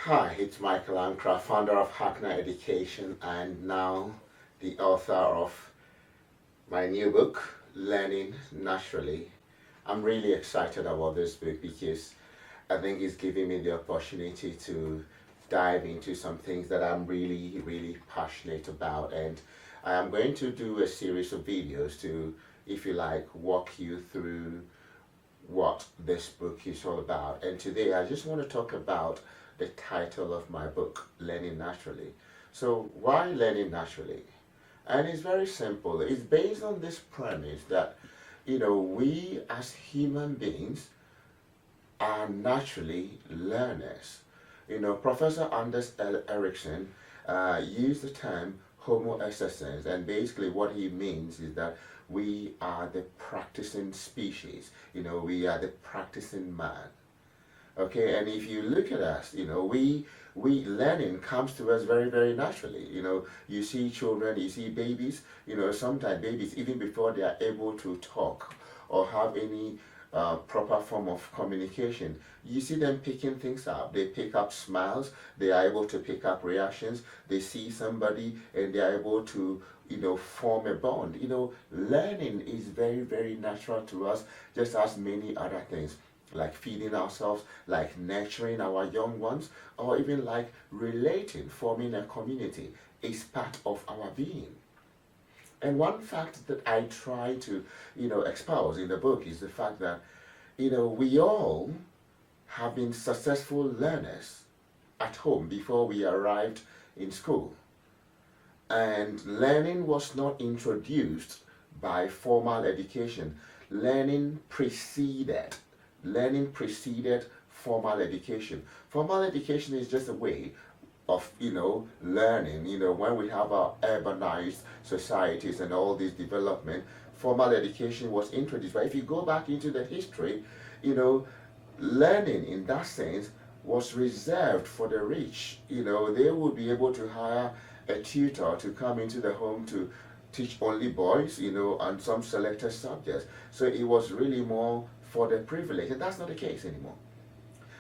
Hi, it's Michael Ankrah, founder of Hackner Education and now the author of my new book, Learning Naturally. I'm really excited about this book because I think it's giving me the opportunity to dive into some things that I'm really passionate about, and I am going to do a series of videos to, if you like, walk you through what this book is all about. And today I just want to talk about the title of my book, Learning Naturally. So why Learning Naturally? And it's very simple. It's based on this premise that, we as human beings are naturally learners. Professor Anders Ericsson used the term Homo essence, and basically what he means is that we are the practicing species. We are the practicing man. Okay, and if you look at us, we learning comes to us very naturally. You see children, you see babies. Sometimes babies, even before they are able to talk or have any proper form of communication, you see them picking things up. They pick up smiles, they are able to pick up reactions, they see somebody and they are able to form a bond. Learning is very natural to us, just as many other things, like feeding ourselves, like nurturing our young ones, or even like relating, forming a community is part of our being. And one fact that I try to, espouse in the book is the fact that, we all have been successful learners at home before we arrived in school. And learning was not introduced by formal education. Learning preceded formal education. Formal education is just a way of learning. When we have our urbanized societies and all this development, formal education was introduced. But if you go back into the history, learning in that sense was reserved for the rich. They would be able to hire a tutor to come into the home to teach only boys, and some selected subjects. So it was really more for the privileged, and that's not the case anymore.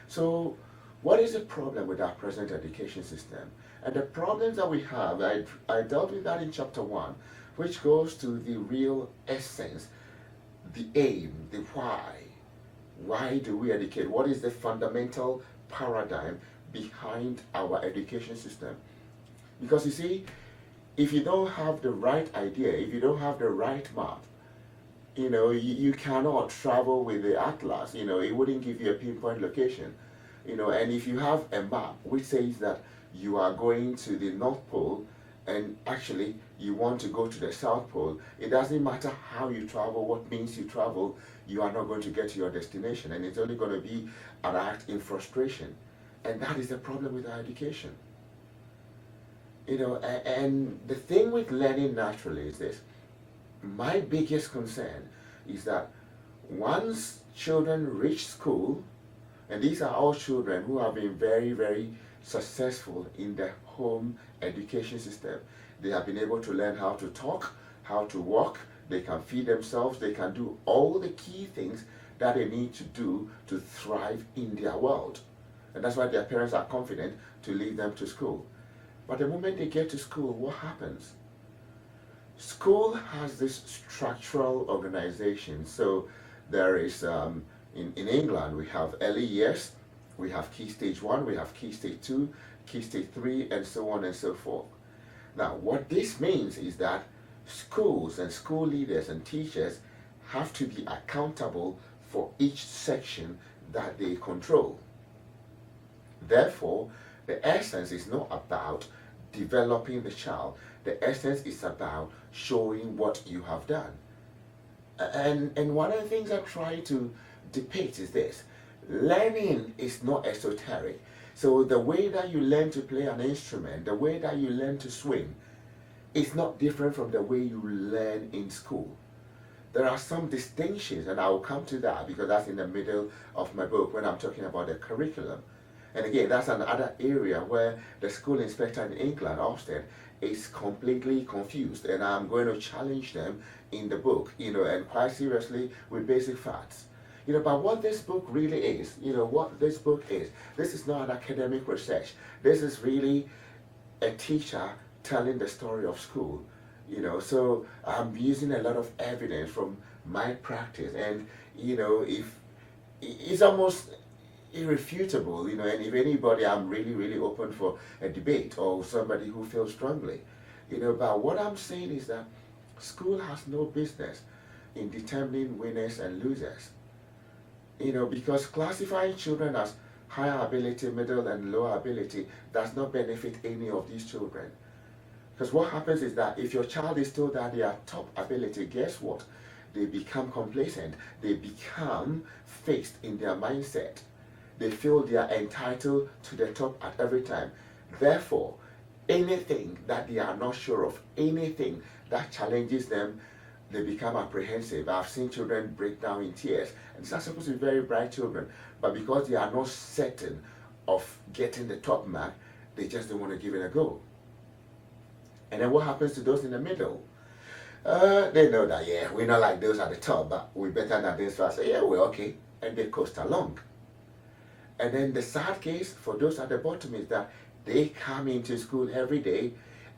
So what is the problem with our present education system? And the problems that we have, I dealt with that in chapter 1, which goes to the real essence, the aim, the why. Why do we educate? What is the fundamental paradigm behind our education system? Because you see, if you don't have the right idea, if you don't have the right map, you cannot travel with the atlas. It wouldn't give you a pinpoint location. And if you have a map which says that you are going to the North Pole and actually you want to go to the South Pole, it doesn't matter how you travel, what means you travel, you are not going to get to your destination, and it's only going to be an act in frustration. And that is the problem with our education. And the thing with learning naturally is this. My biggest concern is that once children reach school, and these are all children who have been very successful in the home education system. They have been able to learn how to talk, how to walk, they can feed themselves, they can do all the key things that they need to do to thrive in their world. And that's why their parents are confident to leave them to school. But the moment they get to school, what happens? School has this structural organization. So there is, in England, we have early years, we have Key Stage 1, we have Key Stage 2, Key Stage 3, and so on and so forth. Now, what this means is that schools and school leaders and teachers have to be accountable for each section that they control. Therefore, the essence is not about developing the child. The essence is about showing what you have done. And one of the things I try to depict is this. Learning is not esoteric. So the way that you learn to play an instrument, the way that you learn to swim, is not different from the way you learn in school. There are some distinctions, and I will come to that because that's in the middle of my book when I'm talking about the curriculum. And again, that's another area where the school inspector in England, Ofsted, is completely confused, and I'm going to challenge them in the book, and quite seriously with basic facts. But what this book really is, what this book is, this is not an academic research. This is really a teacher telling the story of school. So I'm using a lot of evidence from my practice, and if it's almost irrefutable, and if anybody, I'm really, really open for a debate or somebody who feels strongly, but what I'm saying is that school has no business in determining winners and losers, because classifying children as higher ability, middle, and lower ability does not benefit any of these children. Because what happens is that if your child is told that they are top ability, guess what? They become complacent. They become fixed in their mindset. They feel they are entitled to the top at every time. Therefore, anything that they are not sure of, anything that challenges them, they become apprehensive. I've seen children break down in tears, and these are supposed to be very bright children, but because they are not certain of getting the top mark, they just don't want to give it a go. And then what happens to those in the middle? They know that, yeah, we're not like those at the top, but we're better than this. So I say, yeah, we're okay. And they coast along. And then the sad case for those at the bottom is that they come into school every day,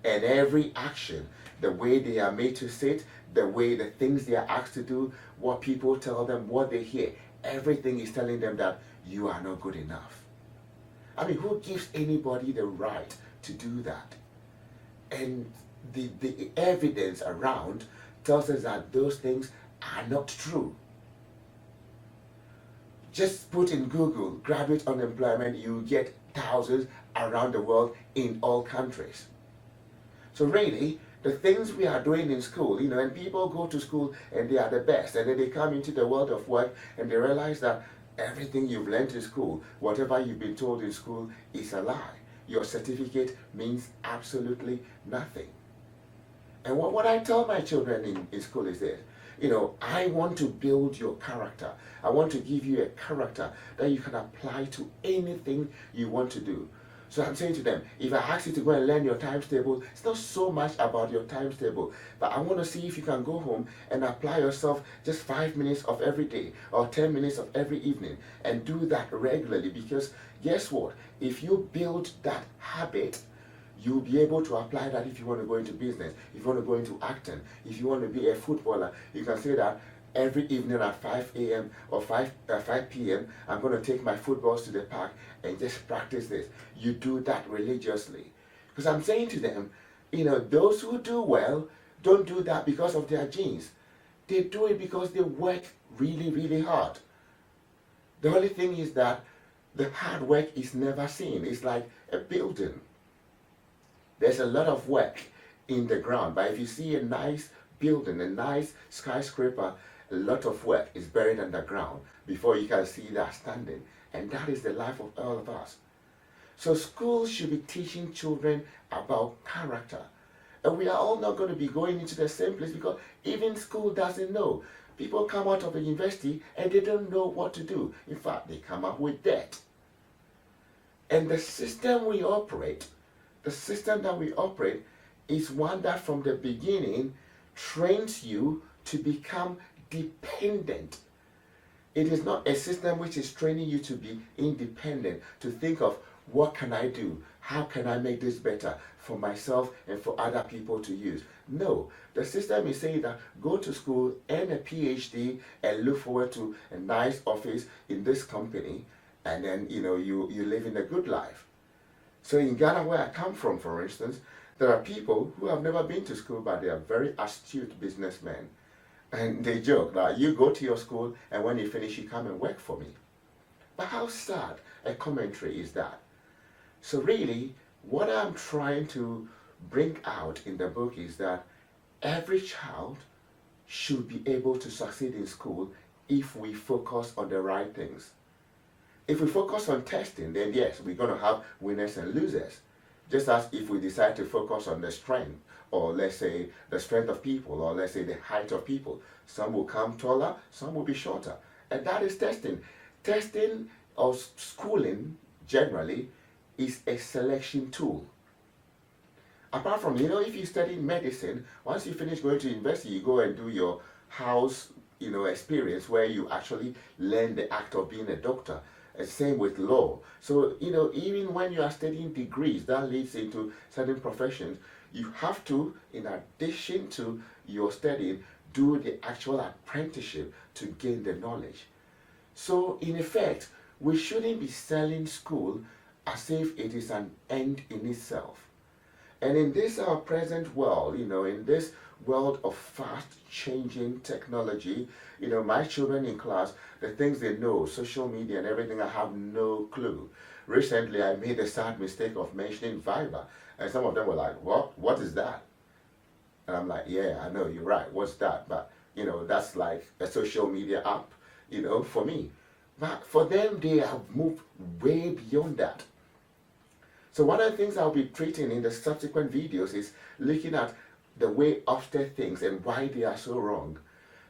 and every action, the way they are made to sit, the things they are asked to do, what people tell them, what they hear, everything is telling them that you are not good enough. I mean, who gives anybody the right to do that? And the evidence around tells us that those things are not true. Just put in Google graduate unemployment, you get thousands around the world in all countries. So really, the things we are doing in school, and people go to school and they are the best, and then they come into the world of work and they realize that everything you've learned in school, whatever you've been told in school, is a lie. Your certificate means absolutely nothing. And what I tell my children in school is this, I want to build your character. I want to give you a character that you can apply to anything you want to do. So I'm saying to them, if I ask you to go and learn your times table, it's not so much about your times table, but I want to see if you can go home and apply yourself just 5 minutes of every day or 10 minutes of every evening, and do that regularly, because guess what? If you build that habit, you'll be able to apply that if you want to go into business, if you want to go into acting, if you want to be a footballer. You can say that every evening at 5 a.m. or 5 p.m., I'm going to take my footballs to the park and just practice this. You do that religiously. Because I'm saying to them, those who do well don't do that because of their genes. They do it because they work really, really hard. The only thing is that the hard work is never seen. It's like a building. There's a lot of work in the ground, but if you see a nice building, a nice skyscraper, a lot of work is buried underground before you can see that standing. And that is the life of all of us. So schools should be teaching children about character. And we are all not going to be going into the same place, because even school doesn't know. People come out of the university and they don't know what to do. In fact, they come up with debt. And the system that we operate is one that from the beginning trains you to become dependent. It is not a system which is training you to be independent, to think of what can I do? How can I make this better for myself and for other people to use? No, the system is saying that go to school, earn a PhD, and look forward to a nice office in this company, and then you live in a good life. So in Ghana, where I come from, for instance, there are people who have never been to school, but they are very astute businessmen. And they joke that you go to your school and when you finish, you come and work for me. But how sad a commentary is that? So really, what I'm trying to bring out in the book is that every child should be able to succeed in school if we focus on the right things. If we focus on testing, then yes, we're going to have winners and losers. Just as if we decide to focus on the strength, or let's say the strength of people, or let's say the height of people. Some will come taller, some will be shorter. And that is testing. Testing or schooling generally is a selection tool. Apart from, if you study medicine, once you finish going to university, you go and do your house experience where you actually learn the act of being a doctor. Same with law. So, even when you are studying degrees, that leads into certain professions. You have to, in addition to your studying, do the actual apprenticeship to gain the knowledge. So, in effect, we shouldn't be selling school as if it is an end in itself. And in this our present world, in this world of fast changing technology, my children in class, the things they know, social media and everything, I have no clue. Recently, I made the sad mistake of mentioning Viber, and some of them were like, "What? What is that?" And I'm like, "Yeah, I know, you're right. What's that?" But, that's like a social media app, for me. But for them, they have moved way beyond that. So one of the things I'll be treating in the subsequent videos is looking at the way after things and why they are so wrong.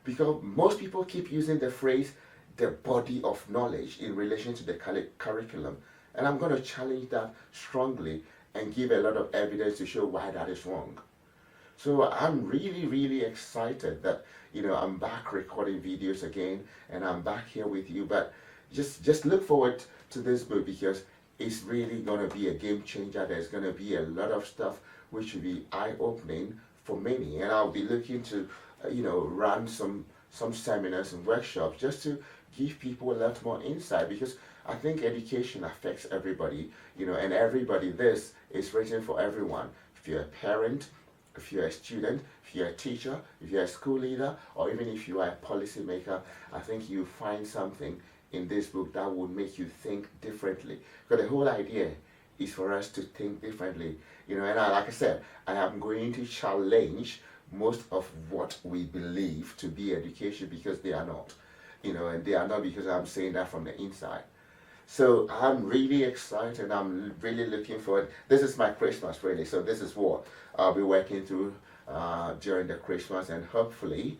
Because most people keep using the phrase, the body of knowledge, in relation to the curriculum. And I'm going to challenge that strongly and give a lot of evidence to show why that is wrong. So I'm really, really excited that, I'm back recording videos again and I'm back here with you. But just look forward to this book, because it's really going to be a game changer. There's going to be a lot of stuff which will be eye-opening for many. And I'll be looking to, run some seminars and workshops just to give people a lot more insight, because I think education affects everybody, and everybody. This is written for everyone. If you're a parent, if you're a student, if you're a teacher, if you're a school leader, or even if you are a policymaker, I think you find something in this book that will make you think differently. Because the whole idea is for us to think differently. And like I said, I am going to challenge most of what we believe to be education, because they are not. And they are not because I'm saying that from the inside. So I'm really excited. I'm really looking forward. This is my Christmas, really. So this is what I'll be working through during the Christmas, and hopefully,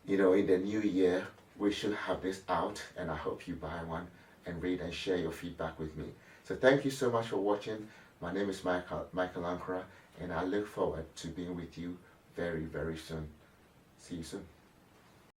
in the new year, we should have this out, and I hope you buy one and read and share your feedback with me. So thank you so much for watching. My name is Michael Ankrah, and I look forward to being with you very, very soon. See you soon.